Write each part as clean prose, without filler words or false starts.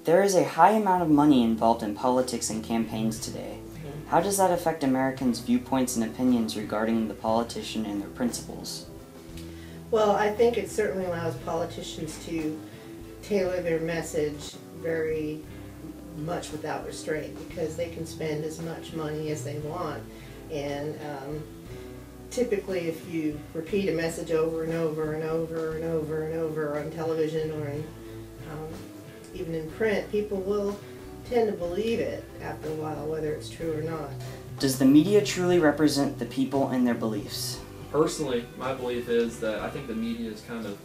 There is a high amount of money involved in politics and campaigns today. How does that affect Americans' viewpoints and opinions regarding the politician and their principles? Well, I think it certainly allows politicians to tailor their message very much without restraint, because they can spend as much money as they want. And typically, if you repeat a message over and over and over and over and over on television or even in print, people will tend to believe it after a while, whether it's true or not. Does the media truly represent the people and their beliefs? Personally, my belief is that I think the media is kind of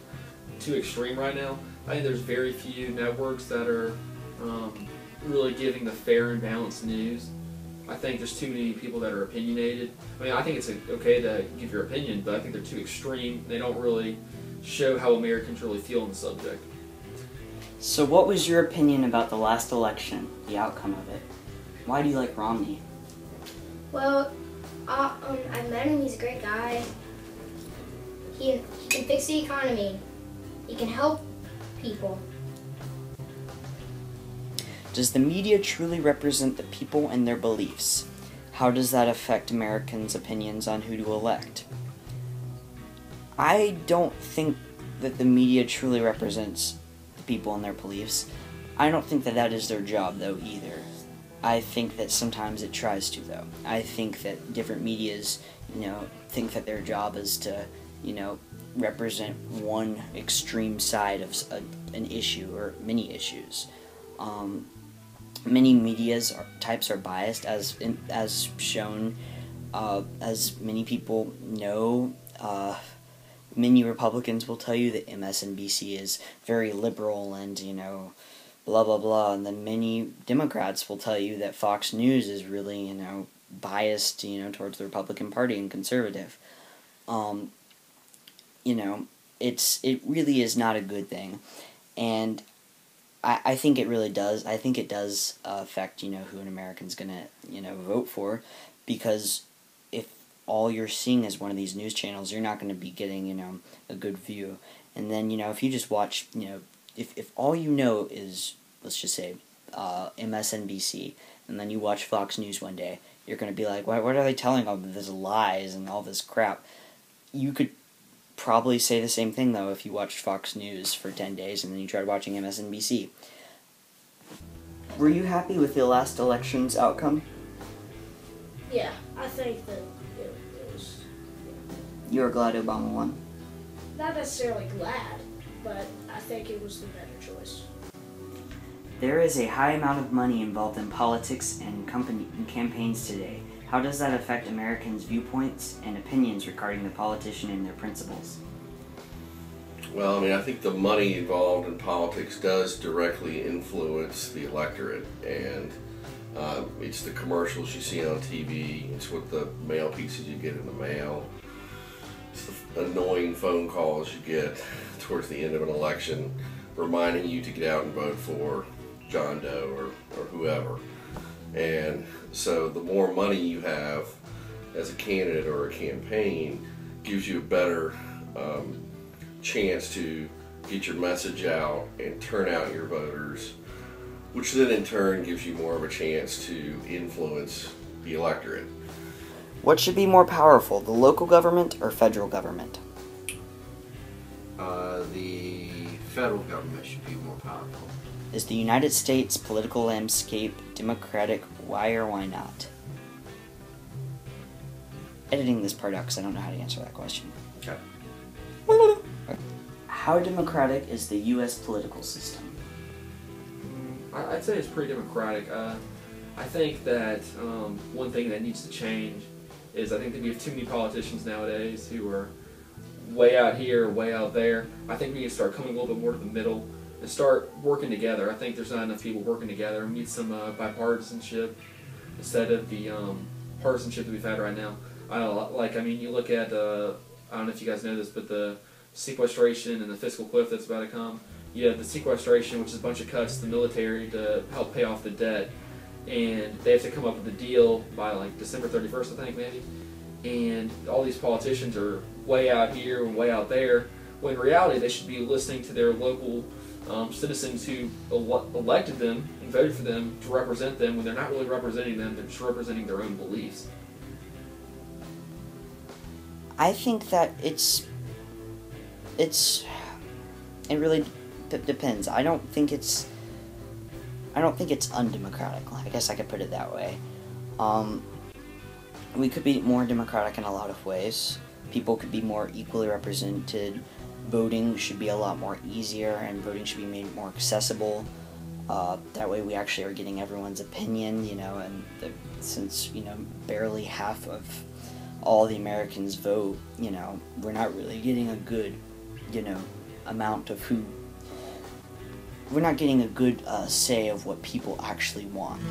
too extreme right now. I think there's very few networks that are really giving the fair and balanced news. I think there's too many people that are opinionated. I mean, I think it's okay to give your opinion, but I think they're too extreme. They don't really show how Americans really feel on the subject. So what was your opinion about the last election, the outcome of it? Why do you like Romney? Well, I met him. He's a great guy. He can fix the economy. He can help people. Does the media truly represent the people and their beliefs? How does that affect Americans' opinions on who to elect? I don't think that the media truly represents the people and their beliefs. I don't think that that is their job, though, either. I think that sometimes it tries to, though. I think that different medias, think that their job is to, represent one extreme side of an issue or many issues. Many types are biased, as shown, as many people know. Many Republicans will tell you that MSNBC is very liberal and, blah, blah, blah. And then many Democrats will tell you that Fox News is really, biased, towards the Republican Party and conservative. It really is not a good thing. And I think it really does. I think it does affect, who an American's going to, vote for. Because if all you're seeing is one of these news channels, you're not going to be getting, a good view. And then, if you just watch, if all you know is, let's just say, MSNBC, and then you watch Fox News one day, you're going to be like, what are they telling all this lies and all this crap? You could probably say the same thing, though, if you watched Fox News for 10 days and then you tried watching MSNBC. Were you happy with the last election's outcome? Yeah, I think that it was... You were glad Obama won? Not necessarily glad, but I think it was the better choice. There is a high amount of money involved in politics and campaigns today. How does that affect Americans' viewpoints and opinions regarding the politician and their principles? Well, I think the money involved in politics does directly influence the electorate, and it's the commercials you see on TV, it's what the mail pieces you get in the mail, it's the annoying phone calls you get towards the end of an election reminding you to get out and vote for John Doe or whoever. And so the more money you have as a candidate or a campaign gives you a better chance to get your message out and turn out your voters, which then in turn gives you more of a chance to influence the electorate. What should be more powerful, the local government or federal government? The federal government should be more powerful. Is the United States political landscape democratic? Why or why not? Editing this part out because I don't know how to answer that question. Okay. How democratic is the U.S. political system? I'd say it's pretty democratic. I think that one thing that needs to change is I think that we have too many politicians nowadays who are way out here, way out there. I think we need to start coming a little bit more to the middle and start working together. I think there's not enough people working together. We need some bipartisanship instead of the partisanship that we've had right now. You look at, I don't know if you guys know this, but the sequestration and the fiscal cliff that's about to come. You have the sequestration, which is a bunch of cuts to the military to help pay off the debt, and they have to come up with a deal by like December 31st, I think, maybe. And all these politicians are way out here and way out there, when in reality they should be listening to their local citizens who elected them and voted for them to represent them when they're not really representing them, they're just representing their own beliefs. I think that it really depends. I don't think it's undemocratic. I guess I could put it that way. We could be more democratic in a lot of ways. People could be more equally represented. Voting should be a lot more easier, and voting should be made more accessible. That way we actually are getting everyone's opinion, and since, barely half of all the Americans vote, we're not really getting a good, amount of we're not getting a good say of what people actually want.